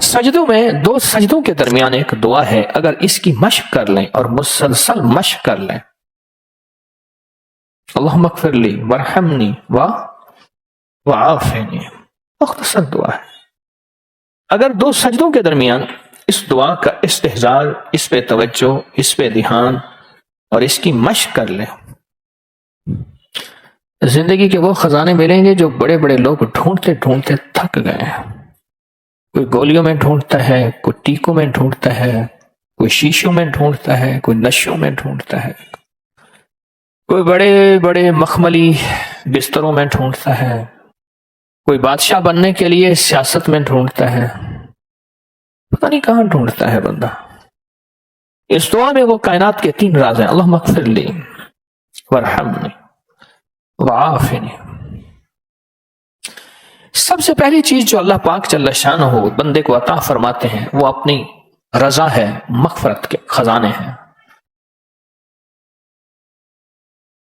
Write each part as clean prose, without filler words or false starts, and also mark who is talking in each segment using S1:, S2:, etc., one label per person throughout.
S1: سجدوں میں دو سجدوں کے درمیان ایک دعا ہے، اگر اس کی مشق کر لیں اور مسلسل مشق کر لیں، اللہم اغفر لی وارحمنی وعافنی، مختصر دعا ہے، اگر دو سجدوں کے درمیان اس دعا کا استحضار، اس پہ توجہ، اس پہ دھیان اور اس کی مشق کر لیں، زندگی کے وہ خزانے ملیں گے جو بڑے بڑے لوگ ڈھونڈتے ڈھونڈتے تھک گئے ہیں۔ کوئی گولیوں میں ڈھونڈتا ہے، کوئی ٹیکوں میں ڈھونڈتا ہے، کوئی شیشوں میں ڈھونڈتا ہے، کوئی نشوں میں ڈھونڈتا ہے، کوئی بڑے بڑے مخملی بستروں میں ڈھونڈتا ہے، کوئی بادشاہ بننے کے لیے سیاست میں ڈھونڈتا ہے، پتہ نہیں کہاں ڈھونڈتا ہے بندہ۔ اس دعا میں وہ کائنات کے 3 راز ہیں، اللہم اغفر لی وارحمنی وعافنی۔ سب سے پہلی چیز جو اللہ پاک جل شانہ بندے کو عطا فرماتے ہیں وہ اپنی رضا ہے، مغفرت کے خزانے ہیں۔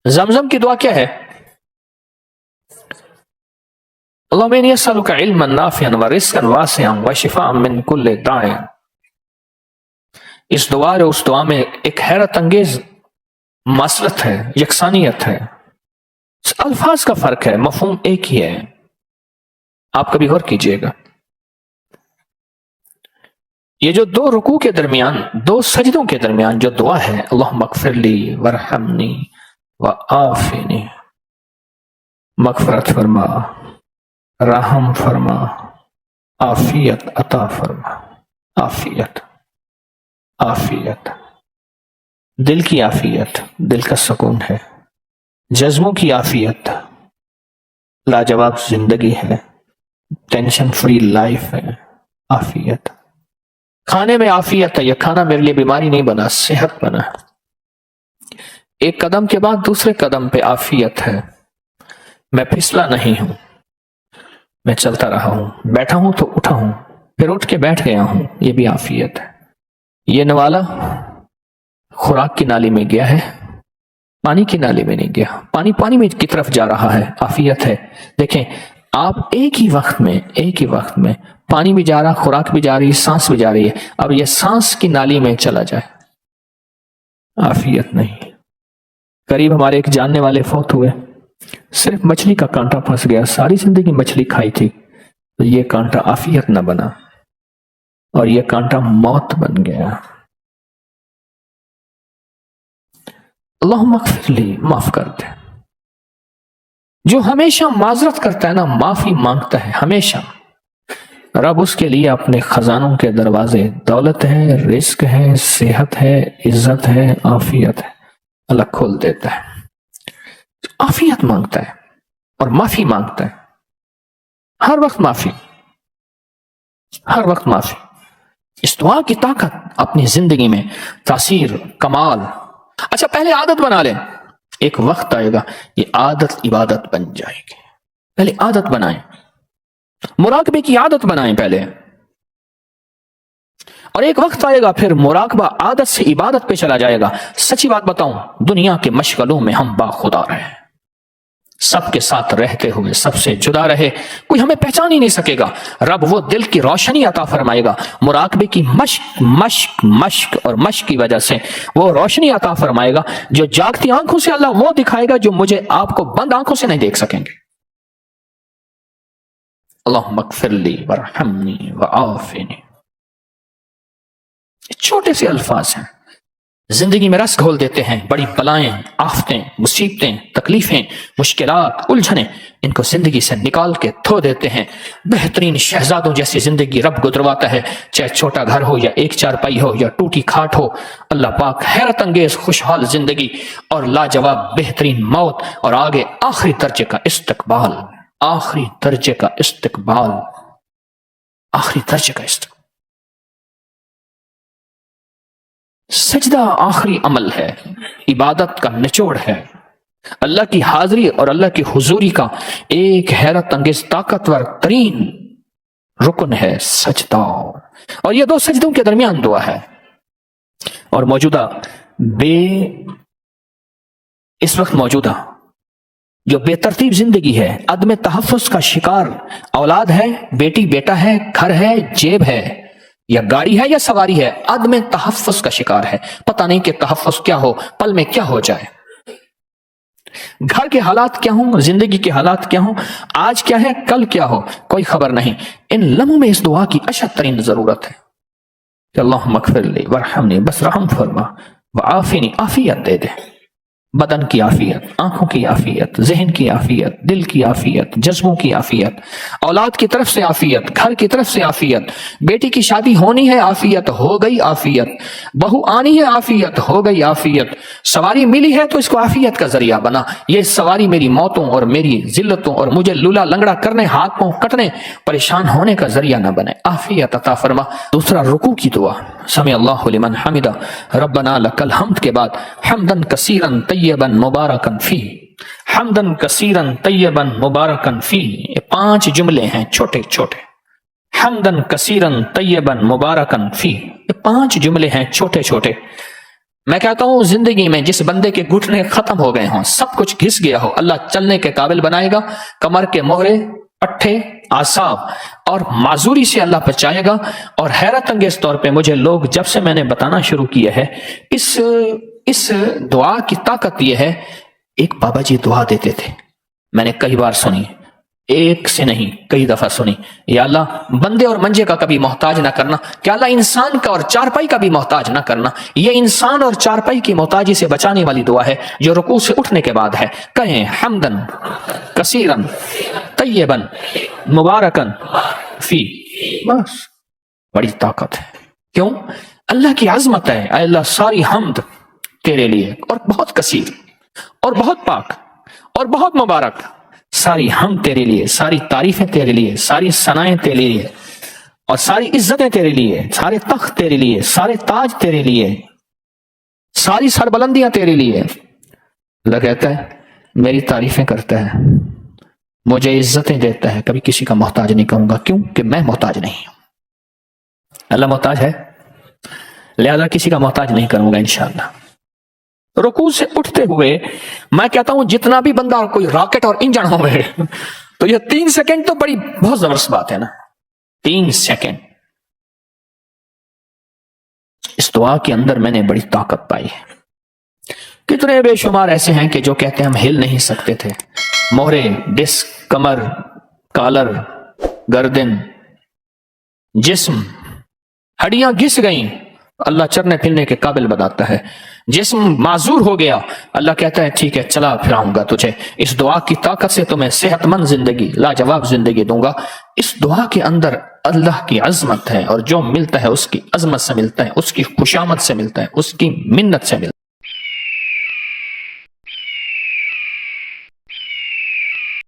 S1: زمزم کی دعا کیا ہے؟ اللہم انی اسألک علما نافعا ورزقا واسعا وشفاء من کل داء۔ اس دعا اور اس دعا میں ایک حیرت انگیز مصلحت ہے، یکسانیت ہے، الفاظ کا فرق ہے، مفہوم ایک ہی ہے۔ آپ کبھی غور کیجئے گا، یہ جو 2 رکوع کے درمیان، 2 سجدوں کے درمیان جو دعا ہے، اللہم اغفر لی وارحمنی وعافنی، مغفرت فرما، رحم فرما، عافیت عطا فرما، عافیت، عافیت، دل کی عافیت، دل کا سکون ہے، جذبوں کی عافیت، لاجواب زندگی ہے، ٹینشن فری لائف ہے، عافیت، کھانے میں عافیت ہے، یہ کھانا میرے لیے بیماری نہیں بنا، صحت بنا، ایک قدم کے بعد دوسرے قدم پہ عافیت ہے، میں پھسلا نہیں ہوں، میں چلتا رہا ہوں، بیٹھا ہوں تو اٹھا ہوں، پھر اٹھ کے بیٹھ گیا ہوں، یہ بھی عافیت ہے۔ یہ نوالا خوراک کی نالی میں گیا ہے، پانی کی نالی میں نہیں گیا، پانی میں کی طرف جا رہا ہے، عافیت ہے۔ دیکھیں آپ ایک ہی وقت میں پانی بھی جا رہا، خوراک بھی جا رہی، سانس بھی جا رہی ہے، اب یہ سانس کی نالی میں چلا جائے، عافیت نہیں۔ قریب ہمارے ایک جاننے والے فوت ہوئے، صرف مچھلی کا کانٹا پھنس گیا، ساری زندگی مچھلی کھائی تھی، تو یہ کانٹا عافیت نہ بنا اور یہ کانٹا موت بن گیا۔ اللہم اغفر لی، معاف کر دے۔ جو ہمیشہ معذرت کرتا ہے نا، معافی مانگتا ہے ہمیشہ، رب اس کے لیے اپنے خزانوں کے دروازے، دولت ہے، رزق ہے، صحت ہے، عزت ہے، عافیت ہے، اللہ کھول دیتا ہے۔ عافیت مانگتا ہے اور معافی مانگتا ہے، ہر وقت معافی، ہر وقت معافی۔ اس دعا کی طاقت اپنی زندگی میں تاثیر، کمال۔ اچھا پہلے عادت بنا لیں، ایک وقت آئے گا یہ عادت عبادت بن جائے گی، پہلے عادت بنائیں، مراقبے کی عادت بنائیں پہلے، اور ایک وقت آئے گا پھر مراقبہ عادت سے عبادت پہ چلا جائے گا۔ سچی بات بتاؤں، دنیا کے مشغلوں میں ہم باخدا رہے، سب کے ساتھ رہتے ہوئے سب سے جدا رہے، کوئی ہمیں پہچان ہی نہیں سکے گا۔ رب وہ دل کی روشنی عطا فرمائے گا، مراقبے کی مشق اور مشق کی وجہ سے وہ روشنی عطا فرمائے گا جو جاگتی آنکھوں سے اللہ وہ دکھائے گا جو مجھے آپ کو بند آنکھوں سے نہیں دیکھ سکیں گے۔ اللہم اغفر لی وارحمنی وعافنی، چھوٹے سے الفاظ ہیں، زندگی میں رس گھول دیتے ہیں۔ بڑی بلائیں، آفتیں، مصیبتیں، تکلیفیں، مشکلات، الجھنیں، ان کو زندگی سے نکال کے دھو دیتے ہیں۔ بہترین شہزادوں جیسی زندگی رب گزرواتا ہے، چاہے چھوٹا گھر ہو یا ایک چارپائی ہو یا ٹوٹی کھاٹ ہو۔ اللہ پاک حیرت انگیز خوشحال زندگی اور لاجواب بہترین موت، اور آگے آخری درجے کا استقبال، آخری درجے کا استقبال، آخری درجے کا استقبال۔ سجدہ آخری عمل ہے، عبادت کا نچوڑ ہے، اللہ کی حاضری اور اللہ کی حضوری کا ایک حیرت انگیز طاقتور ترین رکن ہے سجدہ، اور یہ 2 سجدوں کے درمیان دعا ہے۔ اور اس وقت موجودہ جو بے ترتیب زندگی ہے، عدم تحفظ کا شکار اولاد ہے، بیٹی بیٹا ہے، گھر ہے، جیب ہے، یا گاڑی ہے یا سواری ہے، عدم تحفظ کا شکار ہے، پتہ نہیں کہ تحفظ کیا ہو، پل میں کیا ہو جائے، گھر کے حالات کیا ہوں، زندگی کے حالات کیا ہوں، آج کیا ہے کل کیا ہو، کوئی خبر نہیں۔ ان لمحوں میں اس دعا کی اشد ترین ضرورت ہے کہ اللہم اغفر لی ورحمنی، بس رحم فرما، وعافنی، عافیت دے دے، بدن کی عافیت، آنکھوں کی عافیت، ذہن کی عافیت، دل کی عافیت، جذبوں کی عافیت، اولاد کی طرف سے عافیت، گھر کی طرف سے عافیت، بیٹی کی شادی ہونی ہے عافیت، ہو گئی عافیت، بہو آنی ہے عافیت، ہو گئی عافیت، سواری ملی ہے تو اس کو عافیت کا ذریعہ بنا، یہ سواری میری موتوں اور میری ذلتوں اور مجھے لولا لنگڑا کرنے، ہاتھ پاؤں کٹنے، پریشان ہونے کا ذریعہ نہ بنے، عافیت عطا فرما۔ دوسرا رکوع کی دعا، سمع اللہ لمن حمدہ، ربنا لک الحمد کے بعد حمدن کثیرن طیبن مبارکن فیہ، حمدن کثیرن طیبن مبارکن فیہ، یہ 5 جملے ہیں چھوٹے چھوٹے، حمدن کثیرن طیبن مبارکن فیہ، یہ 5 جملے ہیں چھوٹے چھوٹے۔ میں کہتا ہوں زندگی میں جس بندے کے گھٹنے ختم ہو گئے ہوں، سب کچھ گھس گیا ہو، اللہ چلنے کے قابل بنائے گا، کمر کے مہرے، پٹھے، اعصاب اور معذوری سے اللہ بچائے گا۔ اور حیرت انگیز طور پہ مجھے لوگ جب سے میں نے بتانا شروع کیا ہے، اس دعا کی طاقت یہ ہے، ایک بابا جی دعا دیتے تھے، میں نے کئی بار سنی، ایک سے نہیں کئی دفعہ سنی، یا اللہ بندے اور منجے کا کبھی محتاج نہ کرنا، کہ اللہ انسان کا اور چارپائی کا بھی محتاج نہ کرنا، یہ انسان اور چارپائی کی محتاجی سے بچانے والی دعا ہے جو رکوع سے اٹھنے کے بعد ہے۔ کہیں حمدن کثیرن طیبن مبارکن فی، بس بڑی طاقت ہے۔ کیوں؟ اللہ کی عظمت ہے، اے اللہ ساری حمد تیرے لیے، اور بہت کثیر اور بہت پاک اور بہت مبارک، ساری حمد تیرے لیے، ساری تعریفیں تیرے لیے، ساری ثنائیں تیرے لیے، اور ساری عزتیں تیرے لیے، سارے تخت تیرے لیے، سارے تاج تیرے لیے، ساری سربلندیاں تیرے لیے۔ اللہ کہتا ہے میری تعریفیں کرتا ہے، مجھے عزتیں دیتا ہے، کبھی کسی کا محتاج نہیں کہوں گا، کیوں کہ میں محتاج نہیں ہوں۔ اللہ محتاج ہے، لہذا کسی کا محتاج نہیں کروں گا انشاءاللہ۔ رکوع سے اٹھتے ہوئے میں کہتا ہوں جتنا بھی بندہ اور کوئی راکٹ اور انجن ہو گئے تو یہ 3 سیکنڈ تو بڑی بہت زبردست بات ہے نا، 3 سیکنڈ۔ اس دعا کے اندر میں نے بڑی طاقت پائی ہے۔ کتنے بے شمار ایسے ہیں کہ جو کہتے ہیں ہم ہل نہیں سکتے تھے، مہرے، ڈسک، کمر، کالر، گردن، جسم، ہڈیاں گھس گئیں، اللہ چلنے پھرنے کے قابل بناتا ہے، جسم معذور ہو گیا، اللہ کہتا ہے ٹھیک ہے چلا پھراؤں گا تجھے، اس دعا کی طاقت سے تمہیں صحت مند زندگی، لاجواب زندگی دوں گا۔ اس دعا کے اندر اللہ کی عظمت ہے، اور جو ملتا ہے اس کی عظمت سے ملتا ہے، اس کی خوشامد سے ملتا ہے، اس کی منت سے ملتا ہے۔